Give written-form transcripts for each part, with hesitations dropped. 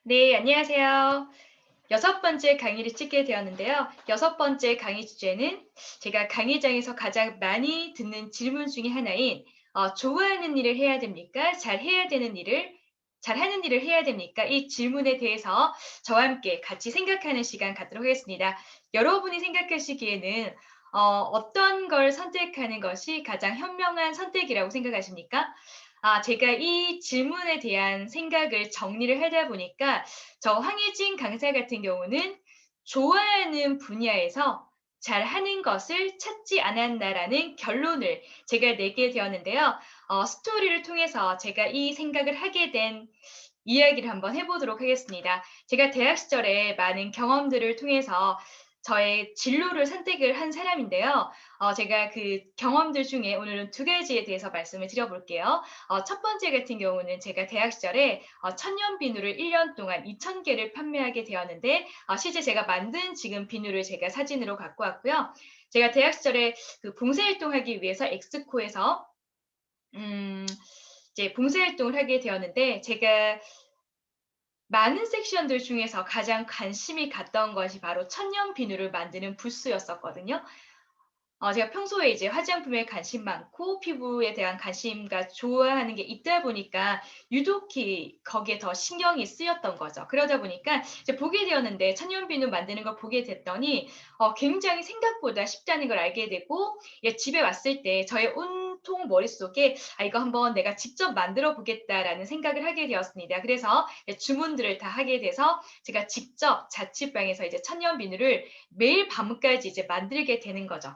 네, 안녕하세요. 여섯 번째 강의를 찍게 되었는데요. 여섯 번째 강의 주제는 제가 강의장에서 가장 많이 듣는 질문 중에 하나인 좋아하는 일을 해야 됩니까? 잘해야 되는 일을 잘하는 일을 해야 됩니까? 이 질문에 대해서 저와 함께 같이 생각하는 시간 갖도록 하겠습니다. 여러분이 생각하시기에는 어떤 걸 선택하는 것이 가장 현명한 선택이라고 생각하십니까? 제가 이 질문에 대한 생각을 정리를 하다 보니까 저 황혜진 강사 같은 경우는 좋아하는 분야에서 잘하는 것을 찾지 않았나라는 결론을 제가 내게 되었는데요. 스토리를 통해서 제가 이 생각을 하게 된 이야기를 한번 해보도록 하겠습니다. 제가 대학 시절에 많은 경험들을 통해서 저의 진로를 선택을 한 사람인데요. 제가 그 경험들 중에 오늘은 두 가지에 대해서 말씀을 드려볼게요. 첫 번째 같은 경우는 제가 대학 시절에 천연 비누를 1년 동안 2,000개를 판매하게 되었는데 실제 제가 만든 지금 비누를 제가 사진으로 갖고 왔고요. 제가 대학 시절에 그 봉사활동하기 위해서 엑스코에서 음, 이제 봉사활동을 하게 되었는데 제가 많은 섹션들 중에서 가장 관심이 갔던 것이 바로 천연 비누를 만드는 부스였었거든요. 제가 평소에 이제 화장품에 관심 많고 피부에 대한 관심과 좋아하는 게 있다 보니까 유독히 거기에 더 신경이 쓰였던 거죠. 그러다 보니까 이제 보게 되었는데 천연 비누 만드는 걸 보게 됐더니 굉장히 생각보다 쉽다는 걸 알게 되고 예 집에 왔을 때 저의 온통 머릿속에 '아 이거 한번 내가 직접 만들어 보겠다.'라는 생각을 하게 되었습니다. 그래서 주문들을 다 하게 돼서 제가 직접 자취방에서 이제 천연 비누를 매일 밤까지 이제 만들게 되는 거죠.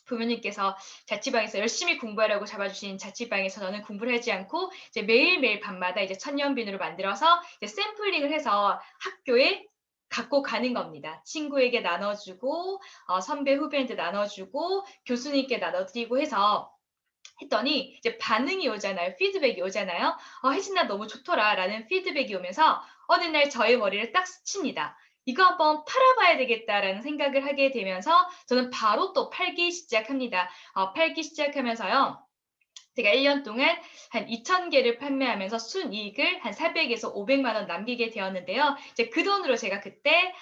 부모님께서 자취방에서 열심히 공부하라고 잡아주신 자취방에서 저는 공부를 하지 않고 이제 매일매일 밤마다 이제 천연비누를 만들어서 이제 샘플링을 해서 학교에 갖고 가는 겁니다. 친구에게 나눠주고 선배 후배한테 나눠주고 교수님께 나눠드리고 해서 했더니 이제 반응이 오잖아요. 피드백이 오잖아요. 혜진아 너무 좋더라라는 피드백이 오면서 어느 날 저의 머리를 딱 스칩니다. 이거 한번 팔아봐야 되겠다라는 생각을 하게 되면서 저는 바로 또 팔기 시작합니다. 팔기 시작하면서요. 제가 1년 동안 한 2,000개를 판매하면서 순이익을 한 400에서 500만 원 남기게 되었는데요. 이제 그 돈으로 제가 그때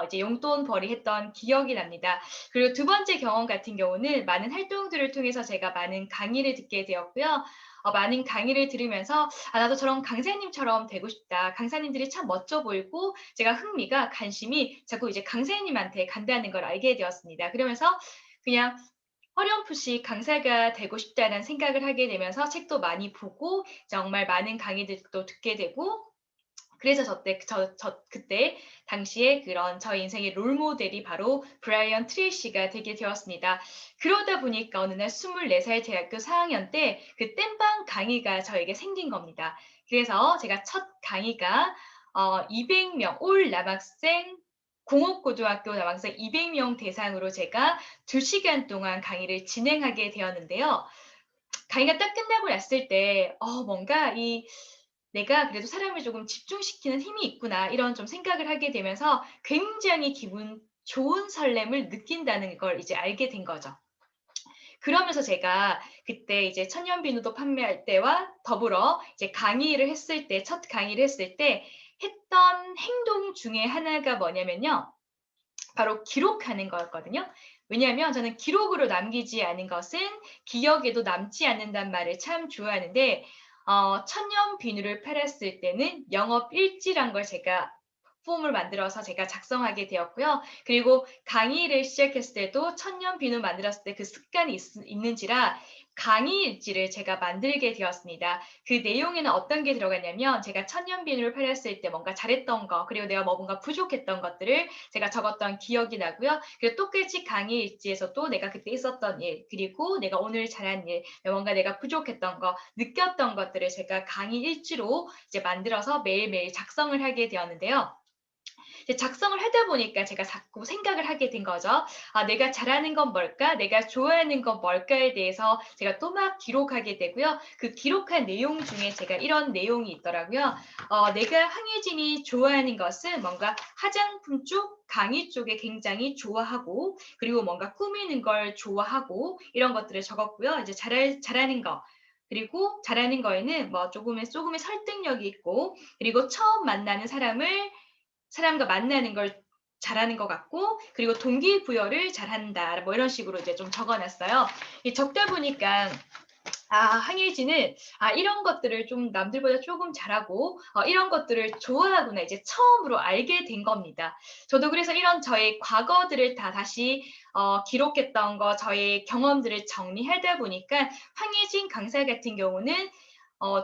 이제 용돈벌이 했던 기억이 납니다. 그리고 두 번째 경험 같은 경우는 많은 활동들을 통해서 제가 많은 강의를 듣게 되었고요. 많은 강의를 들으면서 나도 저런 강사님처럼 되고 싶다. 강사님들이 참 멋져 보이고 제가 흥미가 관심이 자꾸 이제 강사님한테 간다는 걸 알게 되었습니다. 그러면서 그냥 어렴풋이 강사가 되고 싶다는 생각을 하게 되면서 책도 많이 보고 정말 많은 강의들도 듣게 되고 그래서 그때 당시에 그런 저 인생의 롤 모델이 바로 브라이언 트레이시가 되게 되었습니다. 그러다 보니까 어느 날 24살 대학교 4학년 때 그 땜빵 강의가 저에게 생긴 겁니다. 그래서 제가 첫 강의가 200명 올 남학생 공업고등학교 남학생 200명 대상으로 제가 2시간 동안 강의를 진행하게 되었는데요. 강의가 딱 끝나고 났을 때 뭔가 이 '내가 그래도 사람을 조금 집중시키는 힘이 있구나.' 이런 좀 생각을 하게 되면서 굉장히 기분 좋은 설렘을 느낀다는 걸 이제 알게 된 거죠. 그러면서 제가 그때 이제 천연 비누도 판매할 때와 더불어 이제 강의를 했을 때 첫 강의를 했을 때 했던 행동 중에 하나가 뭐냐면요. 바로 기록하는 거였거든요. 왜냐하면 저는 기록으로 남기지 않은 것은 기억에도 남지 않는단 말을 참 좋아하는데 천연 비누를 팔았을 때는 영업 일지란 걸 제가 폼을 만들어서 제가 작성하게 되었고요. 그리고 강의를 시작했을 때도 천년 비누 만들었을 때 그 습관이 있는지라 강의 일지를 제가 만들게 되었습니다. 그 내용에는 어떤 게 들어갔냐면 제가 천년 비누를 팔았을 때 뭔가 잘했던 거 그리고 내가 뭔가 부족했던 것들을 제가 적었던 기억이 나고요. 그리고 똑같이 강의 일지에서도 내가 그때 있었던 일 그리고 내가 오늘 잘한 일 뭔가 내가 부족했던 거 느꼈던 것들을 제가 강의 일지로 이제 만들어서 매일매일 작성을 하게 되었는데요. 이제 작성을 하다 보니까 제가 자꾸 생각을 하게 된 거죠. '내가 잘하는 건 뭘까? 내가 좋아하는 건 뭘까?'에 대해서 제가 또 막 기록하게 되고요. 그 기록한 내용 중에 제가 이런 내용이 있더라고요. 내가 황혜진이 좋아하는 것은 뭔가 화장품 쪽, 강의 쪽에 굉장히 좋아하고 그리고 뭔가 꾸미는 걸 좋아하고 이런 것들을 적었고요. 이제 잘하는 거 그리고 잘하는 거에는 뭐 조금의 설득력이 있고, 그리고 처음 만나는 사람과 만나는 걸 잘하는 것 같고, 그리고 동기부여를 잘한다. 뭐 이런 식으로 이제 좀 적어 놨어요. 적다 보니까 항혜진은 이런 것들을 좀 남들보다 조금 잘하고 이런 것들을 좋아하구나 이제 처음으로 알게 된 겁니다. 저도 그래서 이런 저의 과거들을 다 다시 기록했던 거, 저의 경험들을 정리하다 보니까 황혜진 강사 같은 경우는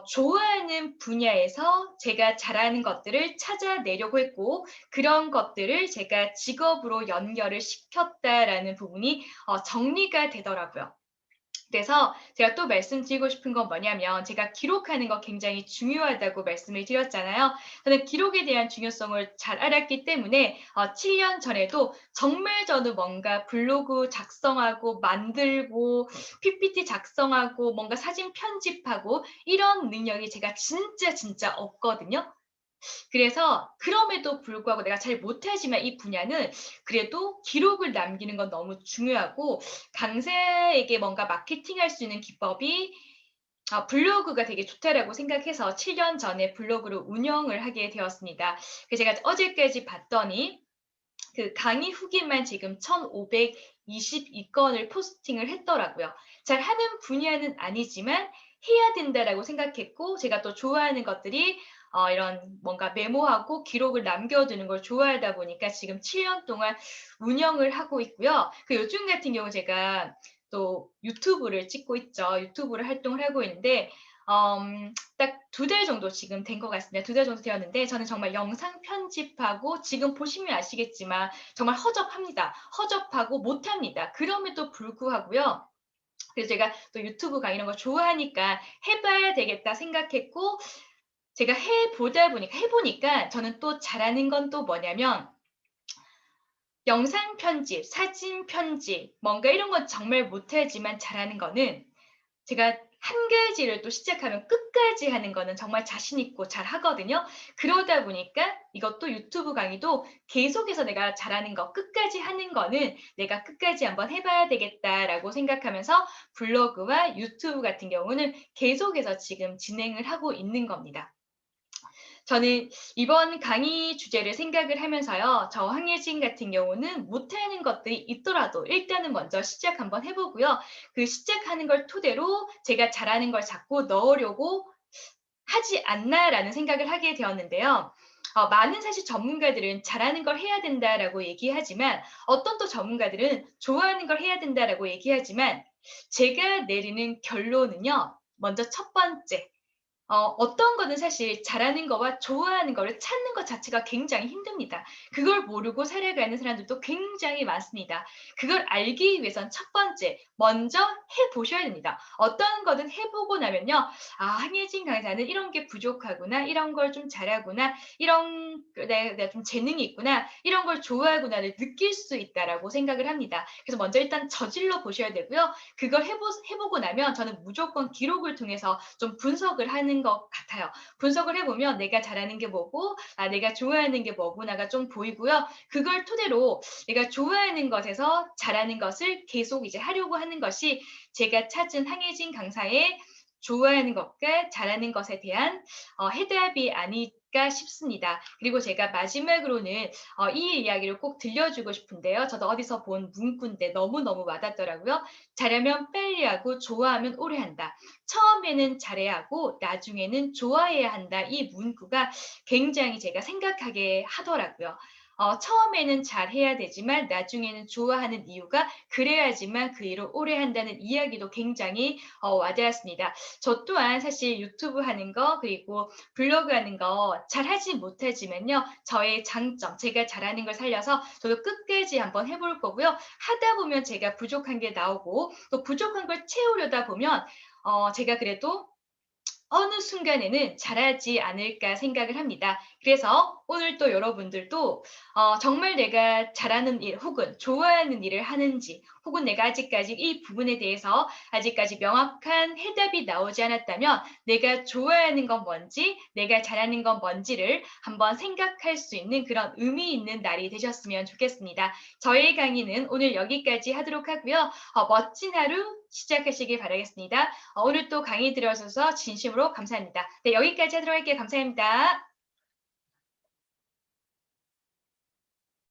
좋아하는 분야에서 제가 잘하는 것들을 찾아내려고 했고, 그런 것들을 제가 직업으로 연결을 시켰다라는 부분이 정리가 되더라고요. 그래서 제가 또 말씀드리고 싶은 건 뭐냐면, 제가 기록하는 거 굉장히 중요하다고 말씀을 드렸잖아요. 저는 기록에 대한 중요성을 잘 알았기 때문에 7년 전에도 정말 저는 뭔가 블로그 작성하고 만들고 PPT 작성하고 뭔가 사진 편집하고 이런 능력이 제가 진짜 없거든요. 그래서 그럼에도 불구하고 내가 잘 못하지만 이 분야는 그래도 기록을 남기는 건 너무 중요하고, 강사에게 뭔가 마케팅할 수 있는 기법이 블로그가 되게 좋다라고 생각해서 7년 전에 블로그를 운영을 하게 되었습니다. 그래서 제가 어제까지 봤더니 그 강의 후기만 지금 1,522건을 포스팅을 했더라고요. 잘하는 분야는 아니지만 해야 된다라고 생각했고, 제가 또 좋아하는 것들이 이런 뭔가 메모하고 기록을 남겨두는 걸 좋아하다 보니까 지금 7년 동안 운영을 하고 있고요. 요즘 같은 경우 제가 또 유튜브를 찍고 있죠. 유튜브를 활동을 하고 있는데 딱 2달 정도 지금 된 것 같습니다. 2달 정도 되었는데, 저는 정말 영상 편집하고 지금 보시면 아시겠지만 정말 허접합니다. 허접하고 못합니다. 그럼에도 불구하고요. 그래서 제가 또 유튜브 강의 이런 거 좋아하니까 해봐야 되겠다 생각했고, 제가 해보니까 저는 또 잘하는 건 또 뭐냐면, 영상 편집, 사진 편집, 뭔가 이런 건 정말 못하지만 잘하는 거는, 제가 한 가지를 또 시작하면 끝까지 하는 거는 정말 자신 있고 잘하거든요. 그러다 보니까 이것도 유튜브 강의도 계속해서 내가 잘하는 거, 끝까지 하는 거는 내가 끝까지 한번 해봐야 되겠다라고 생각하면서 블로그와 유튜브 같은 경우는 계속해서 지금 진행을 하고 있는 겁니다. 저는 이번 강의 주제를 생각을 하면서요, 저 황예진 같은 경우는 못하는 것들이 있더라도 일단은 먼저 시작 한번 해보고요. 그 시작하는 걸 토대로 제가 잘하는 걸 자꾸 넣으려고 하지 않나라는 생각을 하게 되었는데요. 많은 사실 전문가들은 잘하는 걸 해야 된다라고 얘기하지만, 어떤 또 전문가들은 좋아하는 걸 해야 된다라고 얘기하지만, 제가 내리는 결론은요, 먼저 첫 번째, 어떤 거는 사실 잘하는 거와 좋아하는 거를 찾는 것 자체가 굉장히 힘듭니다. 그걸 모르고 살아가는 사람들도 굉장히 많습니다. 그걸 알기 위해선 첫 번째, 먼저 해보셔야 됩니다. 어떤 거든 해보고 나면요, 한예진 강사는 이런 게 부족하구나, 이런 걸 좀 잘하구나, 내가 좀 재능이 있구나, 이런 걸 좋아하구나를 느낄 수 있다라고 생각을 합니다. 그래서 먼저 일단 저질러 보셔야 되고요. 그걸 해보고 나면 저는 무조건 기록을 통해서 좀 분석을 하는 것 같아요. 분석을 해보면 내가 잘하는 게 뭐고, 내가 좋아하는 게 뭐구나가 좀 보이고요. 그걸 토대로 내가 좋아하는 것에서 잘하는 것을 계속 이제 하려고 하는 것이 제가 찾은 황혜진 강사의 좋아하는 것과 잘하는 것에 대한 해답이 아닐까 싶습니다. 그리고 제가 마지막으로는 이 이야기를 꼭 들려주고 싶은데요. 저도 어디서 본 문구인데 너무너무 와닿더라고요. 잘하면 빨리 하고 좋아하면 오래 한다. 처음에는 잘해야 하고 나중에는 좋아해야 한다. 이 문구가 굉장히 제가 생각하게 하더라고요. 처음에는 잘해야 되지만 나중에는 좋아하는 이유가 그래야지만 그 일을 오래 한다는 이야기도 굉장히 와닿았습니다. 저 또한 사실 유튜브 하는 거, 그리고 블로그 하는 거 잘하지 못하지만요, 저의 장점, 제가 잘하는 걸 살려서 저도 끝까지 한번 해볼 거고요. 하다 보면 제가 부족한 게 나오고, 또 부족한 걸 채우려다 보면 제가 그래도 어느 순간에는 잘하지 않을까 생각을 합니다. 그래서 오늘 또 여러분들도 정말 내가 잘하는 일 혹은 좋아하는 일을 하는지, 혹은 내가 아직까지 이 부분에 대해서 아직까지 명확한 해답이 나오지 않았다면 내가 좋아하는 건 뭔지, 내가 잘하는 건 뭔지를 한번 생각할 수 있는 그런 의미 있는 날이 되셨으면 좋겠습니다. 저희 강의는 오늘 여기까지 하도록 하고요. 멋진 하루 시작하시길 바라겠습니다. 오늘 또 강의 들어주셔서 진심으로 감사합니다. 네, 여기까지 하도록 할게요. 감사합니다.